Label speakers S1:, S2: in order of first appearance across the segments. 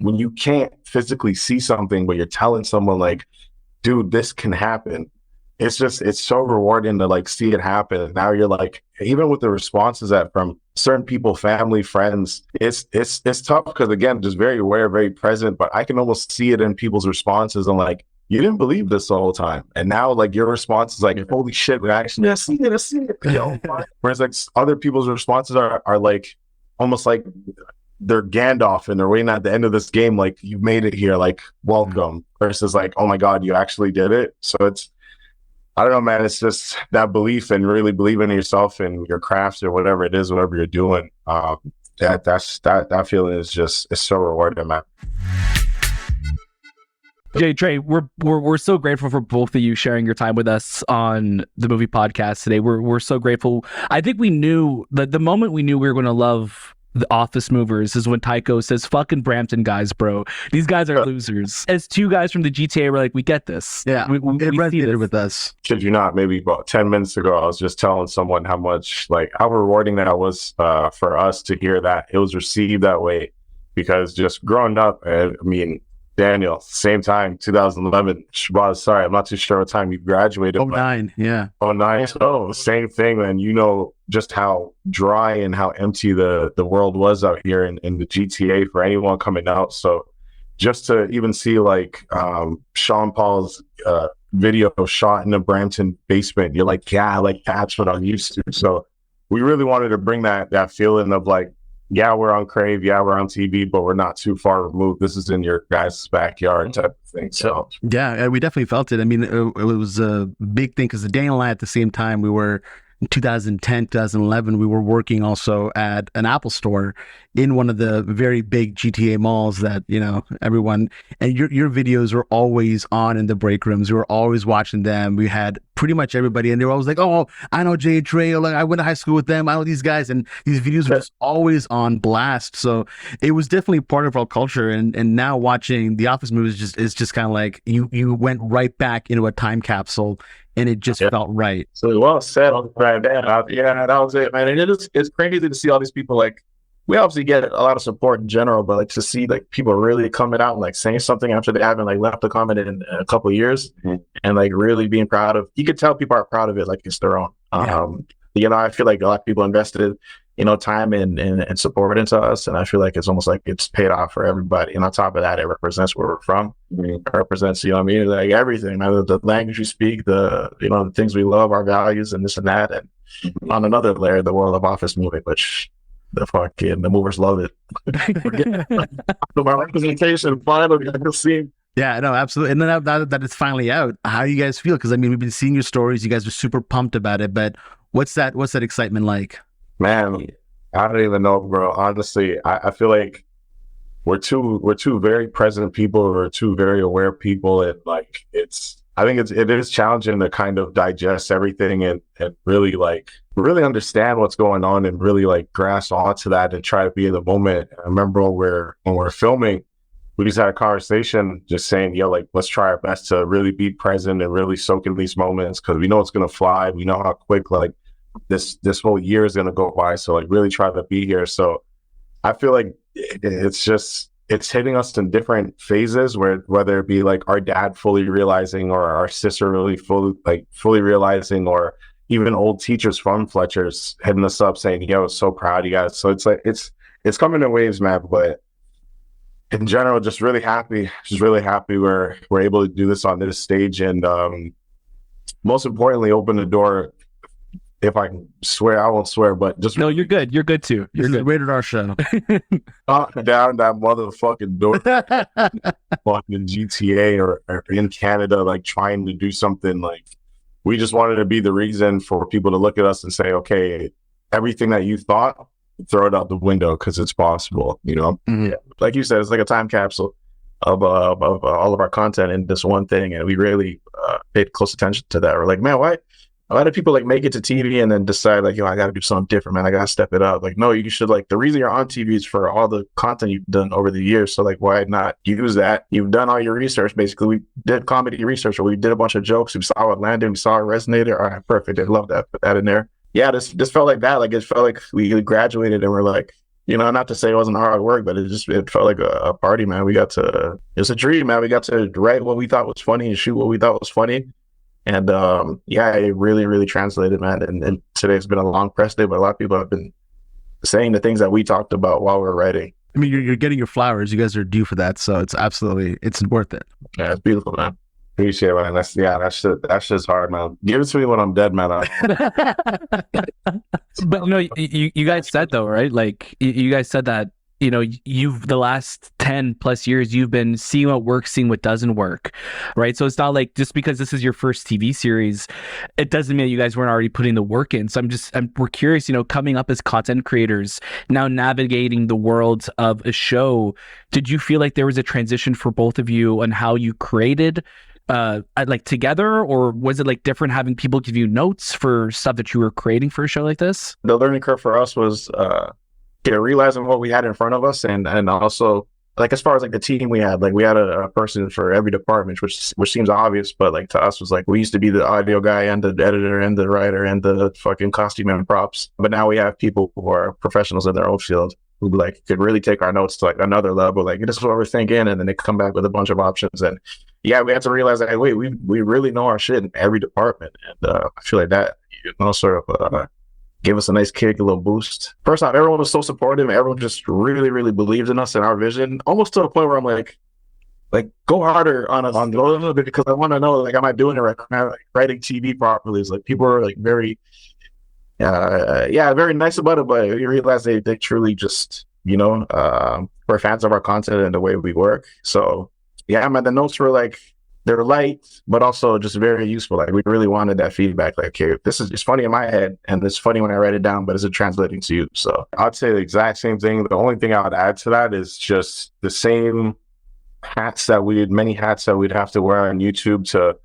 S1: when you can't physically see something, but you're telling someone like, dude, this can happen. It's so rewarding to like see it happen. And now you're like, even with the responses that from certain people, family, friends, it's tough because again, just very aware, very present, but I can almost see it in people's responses. And like, you didn't believe this the whole time. And now like your response is like, holy shit, we actually, I see it, I see it. Whereas like other people's responses are like, almost like they're Gandalf and they're waiting at the end of this game. Like you made it here, like welcome versus like, oh my God, you actually did it. So I don't know, man. It's just that belief and really believing in yourself and your crafts or whatever it is, whatever you're doing. That feeling is it's so rewarding, man.
S2: Jae, Trey, we're so grateful for both of you sharing your time with us on the movie podcast today. We're so grateful. I think we knew that the moment we knew we were going to love the Office Movers is when Tycho says, "Fucking Brampton guys, bro. These guys are losers." As two guys from the GTA, we're like, we get this.
S3: Yeah,
S2: we
S3: it
S2: see
S3: resonated
S2: this
S3: with us.
S1: Kid you not, maybe about 10 minutes ago, I was just telling someone how rewarding that was for us to hear that it was received that way. Because just growing up, I mean, Daniel, same time, 2011. Shahbaz, sorry, I'm not too sure what time you graduated.
S3: 09, yeah.
S1: 09. So same thing, and you know just how dry and how empty the world was out here in the GTA for anyone coming out. So just to even see like Sean Paul's video shot in the Brampton basement, you're like, yeah, like that's what I'm used to. So we really wanted to bring that feeling of like, yeah, we're on Crave, yeah, we're on TV, but we're not too far removed. This is in your guys' backyard type of thing. So
S3: yeah, we definitely felt it. I mean, it was a big thing because Daniel and I at the same time, we were in 2010, 2011, we were working also at an Apple store in one of the very big GTA malls that, you know, everyone, and your videos were always on in the break rooms. We were always watching them. We had pretty much everybody, and they were always like, oh, I know Jae and Trey, like I went to high school with them, I know these guys, and these videos were just always on blast. So it was definitely part of our culture, and now watching the Office movies is just kind of like you went right back into a time capsule, and it just felt right.
S1: So well said on right there. Yeah, that was it, man. And it's crazy to see all these people. Like, we obviously get a lot of support in general, but like to see like people really coming out and like saying something after they haven't like left a comment in a couple of years, and like really being proud of. You could tell people are proud of it, like it's their own. You know, I feel like a lot of people invested, you know, time and support into us, and I feel like it's almost like it's paid off for everybody. And on top of that, it represents where we're from. It represents, you know what I mean, like everything, the language we speak, the things we love, our values, and this and that. And on another layer, the world of Office moving, which the movers love it. My representation finally, I can see.
S3: Yeah, no, absolutely. And then now that it's finally out, how do you guys feel? Because I mean, we've been seeing your stories. You guys are super pumped about it, but what's that excitement like?
S1: Man, I don't even know, bro. Honestly, I feel like we're two very present people. We're two very aware people, and like I think it is challenging to kind of digest everything and really understand what's going on and really like grasp onto that and try to be in the moment. I remember when we're filming, we just had a conversation just saying, yo, like, let's try our best to really be present and really soak in these moments, because we know it's going to fly. We know how quick, like, this whole year is going to go by. So, like, really try to be here. So I feel like it's hitting us in different phases, whether it be like our dad fully realizing or our sister really fully realizing, or even old teachers from Fletcher's hitting us up saying, yo, so proud of you guys. So it's like, it's coming in waves, man. But in general, just really happy we're able to do this on this stage, and most importantly, open the door. If I can swear, I won't swear, but just
S2: no, you're good. You're good too. You're good.
S3: Rated R show.
S1: Down that motherfucking door, fucking GTA or in Canada, like trying to do something. Like, we just wanted to be the reason for people to look at us and say, okay, everything that you thought, throw it out the window because it's possible. You know, like you said, it's like a time capsule of all of our content in this one thing, and we really paid close attention to that. We're like, man, why? A lot of people like make it to TV and then decide like, yo, I got to do something different, man. I got to step it up. Like, no, you should, like, the reason you're on TV is for all the content you've done over the years. So like, why not use that? You've done all your research. Basically, we did comedy research, or we did a bunch of jokes. We saw what landed. We saw it resonated. All right, perfect. I love that. Put that in there. Yeah, this felt like that. Like, it felt like we graduated and we're like, not to say it wasn't hard work, but it felt like a party, man. It was a dream, man. We got to write what we thought was funny and shoot what we thought was funny. And it really, really translated, man. And today's been a long press day, but a lot of people have been saying the things that we talked about while we were writing.
S3: I mean, you're getting your flowers. You guys are due for that, so it's worth it.
S1: Yeah, it's beautiful, man. Appreciate it, man. That's just hard, man. Give it to me when I'm dead, man.
S2: But no, you guys said though, right? Like you guys said that, you've the last 10 plus years, you've been seeing what works, seeing what doesn't work, right? So it's not like just because this is your first TV series, it doesn't mean you guys weren't already putting the work in. So we're curious, coming up as content creators, now navigating the world of a show, did you feel like there was a transition for both of you on how you created like together, or was it like different having people give you notes for stuff that you were creating for a show like this?
S1: The learning curve for us was realizing what we had in front of us, and also like as far as like the team we had a person for every department, which seems obvious, but like to us was like we used to be the audio guy and the editor and the writer and the fucking costume and props, but now we have people who are professionals in their own field who like could really take our notes to like another level. Like, this is what we're thinking, and then they come back with a bunch of options. And we had to realize that, hey, wait, we really know our shit in every department, and I feel like that sort of gave us a nice kick, a little boost. First off, everyone was so supportive. Everyone just really, really believed in us and our vision, almost to a point where I'm like go harder on a little bit, because I want to know, like, am I doing it right? Am I like writing TV properly? It's like people are like very, very nice about it, but you realize they truly just, we're fans of our content and the way we work. So yeah, man, the notes were like, they're light, but also just very useful. Like, we really wanted that feedback. Like, okay, it's funny in my head, and it's funny when I write it down, but is it translating to you? So I'd say the exact same thing. The only thing I would add to that is just the same many hats that we'd have to wear on YouTube to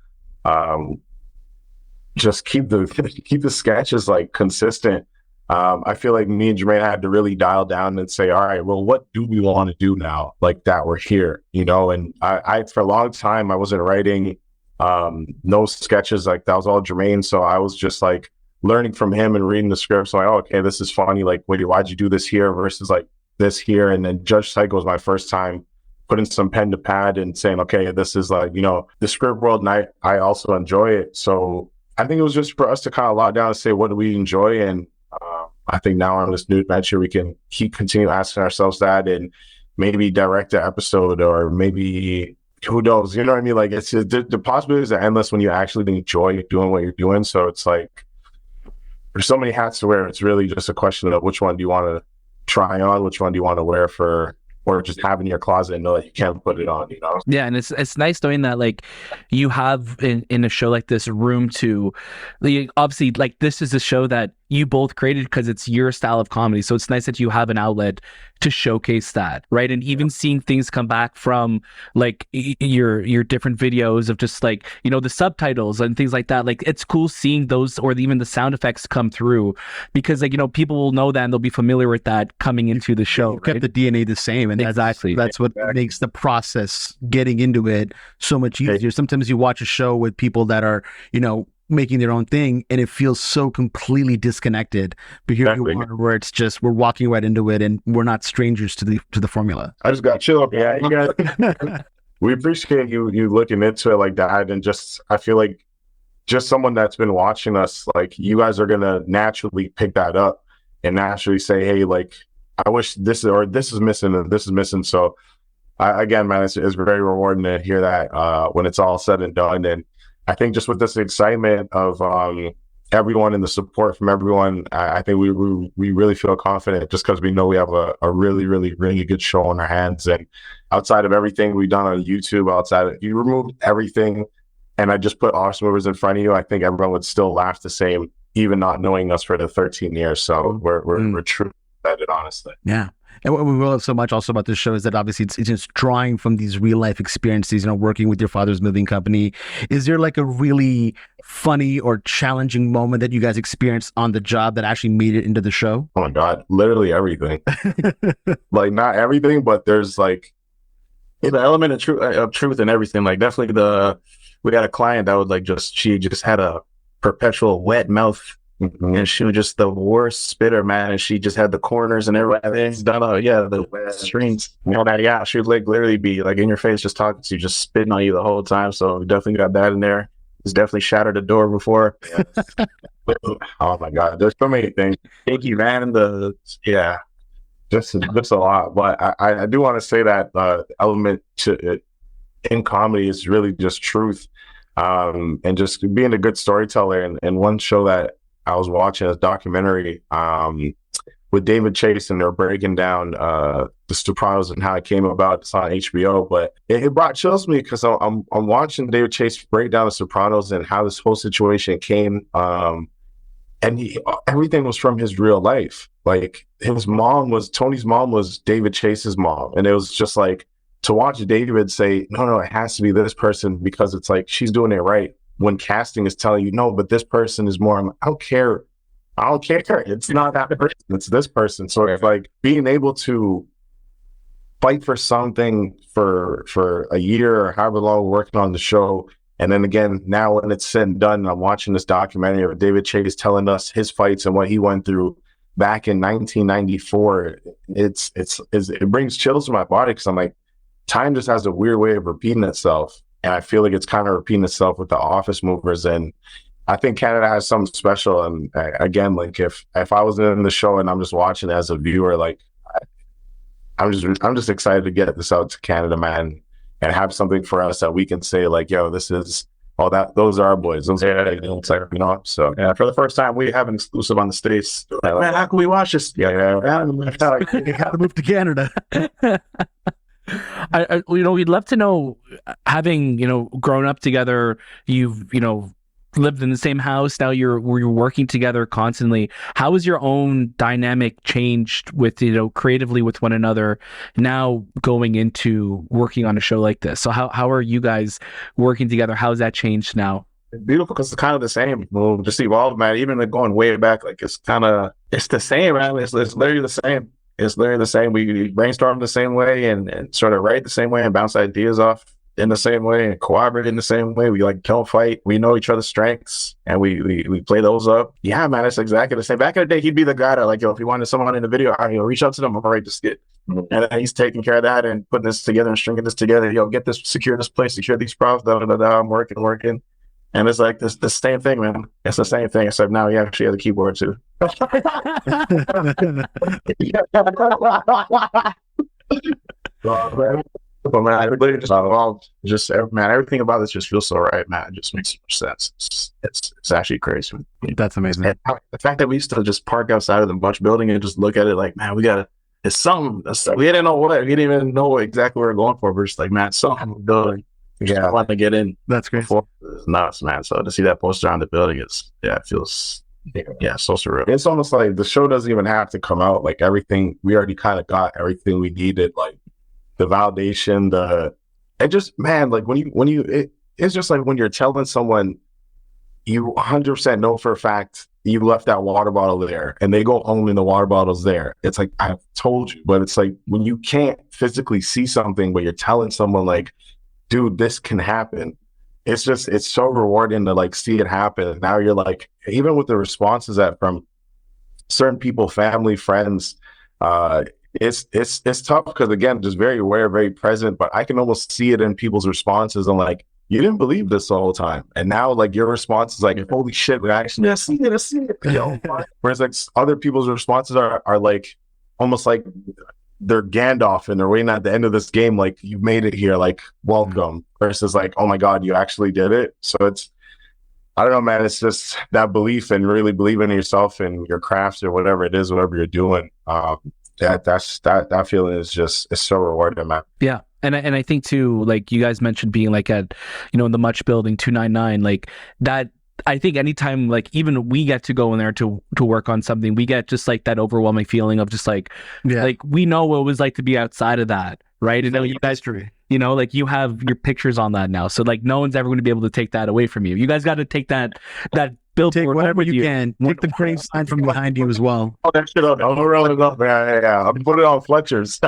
S1: just keep the sketches like consistent. I feel like me and Jermaine had to really dial down and say, all right, well, what do we want to do now? Like, that we're here, and I for a long time, I wasn't writing no sketches. Like, that was all Jermaine. So I was just like learning from him and reading the script. So like, oh, okay, this is funny. Like, wait, why'd you do this here versus like this here? And then Judge Psycho was my first time putting some pen to pad and saying, okay, this is like, the script world, and I also enjoy it. So I think it was just for us to kind of lock down and say, what do we enjoy? And I think now on this new adventure, we can continue asking ourselves that, and maybe direct an episode, or maybe, who knows? You know what I mean? Like, it's the possibilities are endless when you actually enjoy doing what you're doing. So it's like, there's so many hats to wear. It's really just a question of which one do you want to try on, which one do you want to wear or just have in your closet and know that you can't put it on,
S2: Yeah, and it's nice knowing that, like, you have in a show like this room to, like, obviously, like, this is a show that you both created because it's your style of comedy. So it's nice that you have an outlet to showcase that, right? And even seeing things come back from like your different videos of just like, the subtitles and things like that. Like, it's cool seeing those, or even the sound effects come through, because like, people will know that and they'll be familiar with that coming into the show.
S3: You kept the DNA the same, and that's what makes the process getting into it so much easier. Sometimes you watch a show with people that are, making their own thing, and it feels so completely disconnected. But here you are, where it's just, we're walking right into it, and we're not strangers to the formula.
S1: I just got chill up. Yeah, we appreciate you looking into it like that, and just, I feel like, just someone that's been watching us, like, you guys are gonna naturally pick that up and naturally say, hey, like, I wish this is missing and this is missing. So again, man, it's very rewarding to hear that when it's all said and done. And I think just with this excitement of everyone and the support from everyone, I think we really feel confident, just because we know we have a really, really, really good show on our hands. And outside of everything we've done on YouTube, if you remove everything and I just put Awesome Movers in front of you, I think everyone would still laugh the same, even not knowing us for the 13 years. So we're true excited, honestly.
S3: Yeah. And what we love so much also about this show is that obviously it's just drawing from these real life experiences, working with your father's moving company. Is there like a really funny or challenging moment that you guys experienced on the job that actually made it into the show?
S1: Oh my God, literally everything. Like, not everything, but there's like an element of truth in everything. Like, definitely we got a client that would like she just had a perpetual wet mouth
S4: and she was just the worst spitter, man. And she just had the corners and everything done. The strings, that. Yeah, she would like literally be like in your face, just talking to you, just spitting on you the whole time. So we definitely got that in there. It's definitely shattered the door before.
S1: Oh my God, there's so many things.
S4: Pinky man,
S1: Just a lot. But I do want to say that element to it in comedy is really just truth, and just being a good storyteller. And one show that I was watching, a documentary with David Chase, and they're breaking down the Sopranos and how it came about. It's on HBO, but it brought chills to me because I'm watching David Chase break down the Sopranos and how this whole situation came. And everything was from his real life. Like Tony's mom was David Chase's mom. And it was just like to watch David say, no, it has to be this person because it's like, she's doing it right. When casting is telling you, no, but this person is more, I don't care. It's not that person. It's this person. So it's like being able to fight for something for a year or however long working on the show. And then again, now when it's said and done, I'm watching this documentary of David Chase telling us his fights and what he went through back in 1994. It brings chills to my body because I'm like, time just has a weird way of repeating itself. And I feel like it's kind of repeating itself with the office movers. And I think Canada has something special. And again, like if I was in the show and I'm just watching as a viewer, like I'm just excited to get this out to Canada, man. And have something for us that we can say like, yo, those are our boys. Those are, so
S4: yeah, for the first time, we have an exclusive on the States. Like, man, how can we watch this?
S3: You gotta move to Canada.
S2: We'd love to know, having, grown up together, you've, lived in the same house, now you're working together constantly. How has your own dynamic changed with, creatively with one another now going into working on a show like this? So how are you guys working together? How's that changed now?
S4: It's beautiful because it's kind of the same. We'll just evolved, man. Even like going way back, like it's the same, man. It's literally the same. It's literally the same. We brainstorm the same way and sort of write the same way and bounce ideas off in the same way and cooperate in the same way. We like don't fight. We know each other's strengths and we play those up. Yeah, man, it's exactly the same. Back in the day, he'd be the guy that like, if he wanted someone in the video, reach out to them, I'm gonna write the skit. And then he's taking care of that and putting this together and stringing this together. Get this, secure this place, secure these props, I'm working. And it's like the same thing, man. It's the same thing, except now he actually has a keyboard too. But man, I really just evolved. Man, everything about this just feels so right, man. It just makes so much sense. It's actually crazy.
S3: That's amazing.
S4: And the fact that we used to just park outside of the Bunch building and just look at it like, man, it's something. We didn't know what. We didn't even know exactly what we were going for. We're just like, man, something we're building. I want to get in.
S3: That's great.
S4: It's nuts, man. So to see that poster on the building, it feels so surreal.
S1: It's almost like the show doesn't even have to come out. Like everything, we already kind of got everything we needed. Like the validation, it's just like when you're telling someone you 100% know for a fact you left that water bottle there and they go home and the water bottle's there. It's like, I've told you, but it's like when you can't physically see something, but you're telling someone like, dude, this can happen. It's so rewarding to like see it happen. Now you're like, even with the responses from certain people, family, friends, it's tough because again, just very aware, very present, but I can almost see it in people's responses. I'm like, you didn't believe this the whole time. And now like your response is like, holy shit, we actually see it. Whereas like other people's responses are like, almost like they're Gandalf and they're waiting at the end of this game. Like you made it here, like welcome, versus like, oh my God, you actually did it. So I don't know, man. It's just that belief and really believing in yourself and your crafts or whatever it is, whatever you're doing. That feeling is it's so rewarding, man.
S2: Yeah. And I think too, like you guys mentioned being like at, in the Much Building 299, like that, I think anytime like even we get to go in there to work on something, we get just like that overwhelming feeling of just like, like we know what it was like to be outside of that. Right. And you guys, like you have your pictures on that now. So like no one's ever going to be able to take that away from you. You guys got to take that billboard.
S3: Take whatever you can. Take the Crave sign from behind you as well.
S1: Oh, that shit up. I'll roll it up. Yeah. I'll put it on Fletcher's.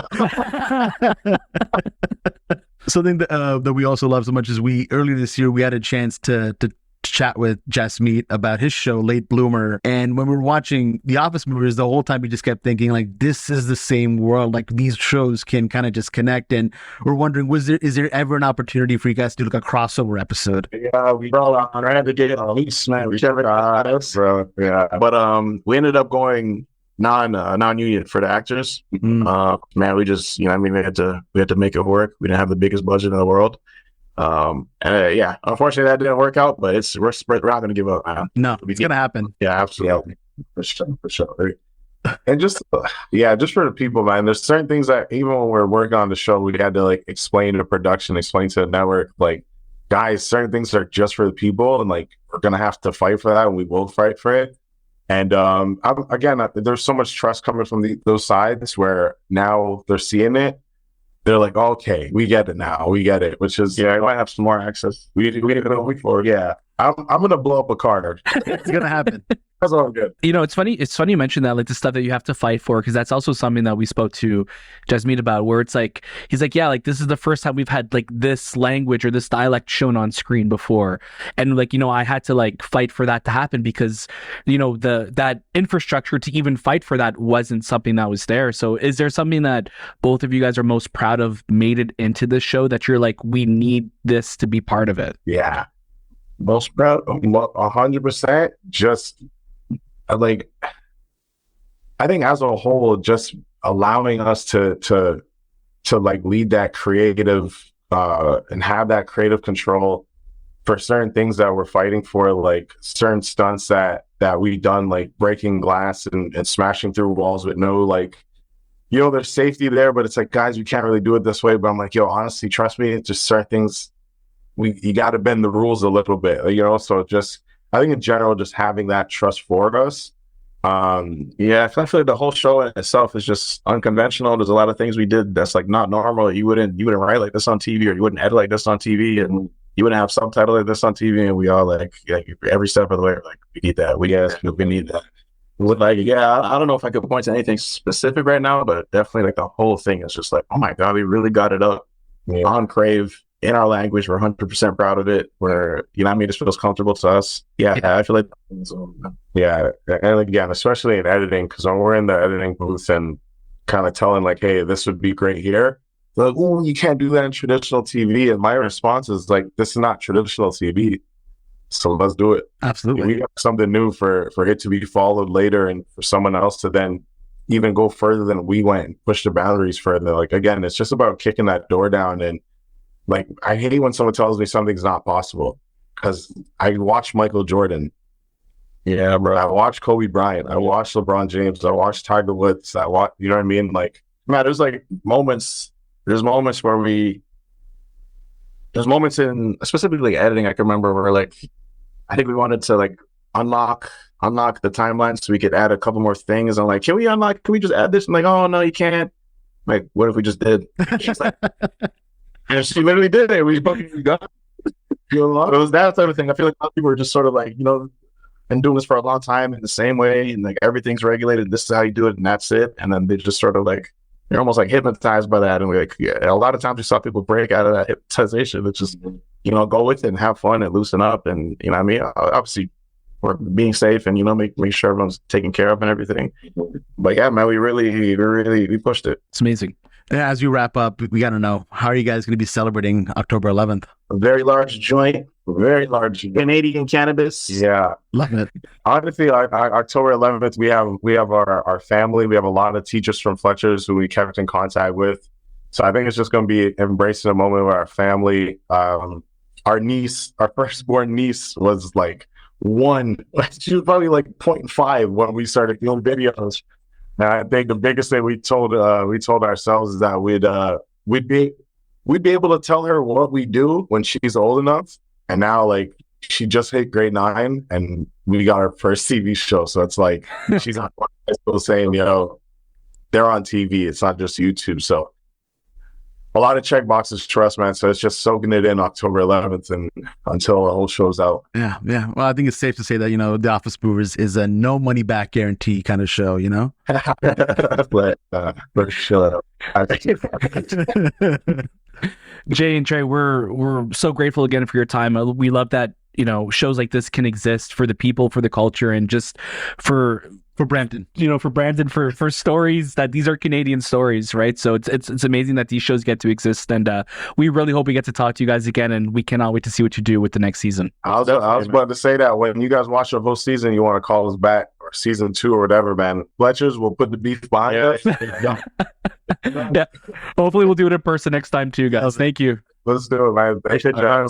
S3: Something that we also love so much is earlier this year we had a chance to chat with Jasmeet about his show, Late Bloomer. And when we were watching The Office movies, the whole time we just kept thinking, like, this is the same world. Like, these shows can kind of just connect. And we're wondering, is there ever an opportunity for you guys to do like a crossover episode?
S4: Yeah, we brought on trying to get at least man, whichever bro. Yeah. But we ended up going non-union for the actors. Man, we just, we had to make it work. We didn't have the biggest budget in the world. Yeah, unfortunately that didn't work out, but we're not going to give up, man.
S3: No, it's going to happen.
S4: Yeah, absolutely.
S1: For sure. And just for the people, man, there's certain things that even when we're working on the show, we had to like explain to production, explain to the network, like, guys, certain things are just for the people, and like we're gonna have to fight for that, and we will fight for it. And there's so much trust coming from those sides where now they're seeing it. They're like, okay, we get it now. We get it, which is,
S4: I might have some more access.
S1: We need to go for it. Yeah. I'm going to blow up a car.
S3: It's going to happen.
S1: That's all good.
S2: It's funny you mentioned that, like the stuff that you have to fight for, because that's also something that we spoke to Jasmeet about, where it's like, he's like, yeah, like this is the first time we've had like this language or this dialect shown on screen before. And like, I had to like fight for that to happen because, that infrastructure to even fight for that wasn't something that was there. So is there something that both of you guys are most proud of made it into this show that you're like, we need this to be part of it?
S1: Yeah. Most proud, 100%. Just like, I think as a whole, just allowing us to like lead that creative and have that creative control for certain things that we're fighting for, like certain stunts that we've done, like breaking glass and smashing through walls with no like, there's safety there, but it's like, guys, we can't really do it this way. But I'm like, honestly, trust me, it's just certain things. You got to bend the rules a little bit, so just, I think in general, just having that trust for us.
S4: I feel like the whole show in itself is just unconventional. There's a lot of things we did that's like not normal. You wouldn't write like this on TV, or you wouldn't edit like this on TV, and you wouldn't have subtitles like this on TV. And we all like every step of the way, like, we need that. We need that. Like, I don't know if I could point to anything specific right now, but definitely like the whole thing is just like, oh my God, we really got it up on Crave. In our language, we're 100% proud of it. We're, this feels comfortable to us. Yeah, I feel like,
S1: and again, especially in editing, because when we're in the editing booth and kind of telling like, hey, this would be great here, they're like, oh, you can't do that in traditional TV. And my response is like, this is not traditional TV, so let's do it.
S3: Absolutely,
S1: we got something new for it to be followed later, and for someone else to then even go further than we went and push the boundaries further. Like, again, it's just about kicking that door down. And like, I hate when someone tells me something's not possible, because I watched Michael Jordan. Yeah, bro. I watched Kobe Bryant. I watched LeBron James. I watched Tiger Woods. I watched, you know what I mean? Like, man, there's moments in specifically editing, I can remember where like, I think we wanted to like unlock the timeline so we could add a couple more things. I'm like, can we just add this? I'm like, oh no, you can't. Like, what if we just did? She's like, and she literally did it. We fucking got it. It was that type of thing. I feel like a lot of people are just sort of like, been doing this for a long time in the same way, and like everything's regulated. This is how you do it, and that's it. And then they just sort of like, they're almost like hypnotized by that. And we're like, a lot of times we saw people break out of that hypnotization. It's just, go with it and have fun and loosen up. And obviously we're being safe and make sure everyone's taken care of and everything. But yeah, man, we pushed it.
S2: It's amazing.
S3: Yeah, as we wrap up, we got to know, how are you guys going to be celebrating October 11th?
S4: A very large joint, very large Canadian cannabis.
S1: Yeah,
S3: love it.
S1: Honestly, October 11th, we have our family. We have a lot of teachers from Fletcher's who we kept in contact with. So I think it's just going to be embracing a moment with our family. Our firstborn niece was like 1. She was probably like 0.5 when we started filming videos. And I think the biggest thing we told ourselves is that we'd be able to tell her what we do when she's old enough. And now, like, she just hit grade 9, and we got our first TV show. So it's like she's on high school saying, they're on TV. It's not just YouTube. So a lot of check boxes, trust, man. So it's just soaking it in October 11th and until the whole show's out.
S3: Yeah. Well, I think it's safe to say that, The Office Movers is a no money back guarantee kind of show,
S1: But chill out.
S2: Jae and Trey, we're so grateful again for your time. We love that you know, shows like this can exist for the people, for the culture, and just for
S3: Brampton,
S2: you know, for Brampton, for stories that these are Canadian stories, right? So it's amazing that these shows get to exist, and we really hope we get to talk to you guys again, and we cannot wait to see what you do with the next season.
S1: I was about to say that when you guys watch the whole season, you want to call us back, or season 2 or whatever, man. Fletcher's will put the beef behind us.
S2: Yeah, hopefully we'll do it in person next time too, guys. Thank you.
S1: Let's do it, man. Thank you, John.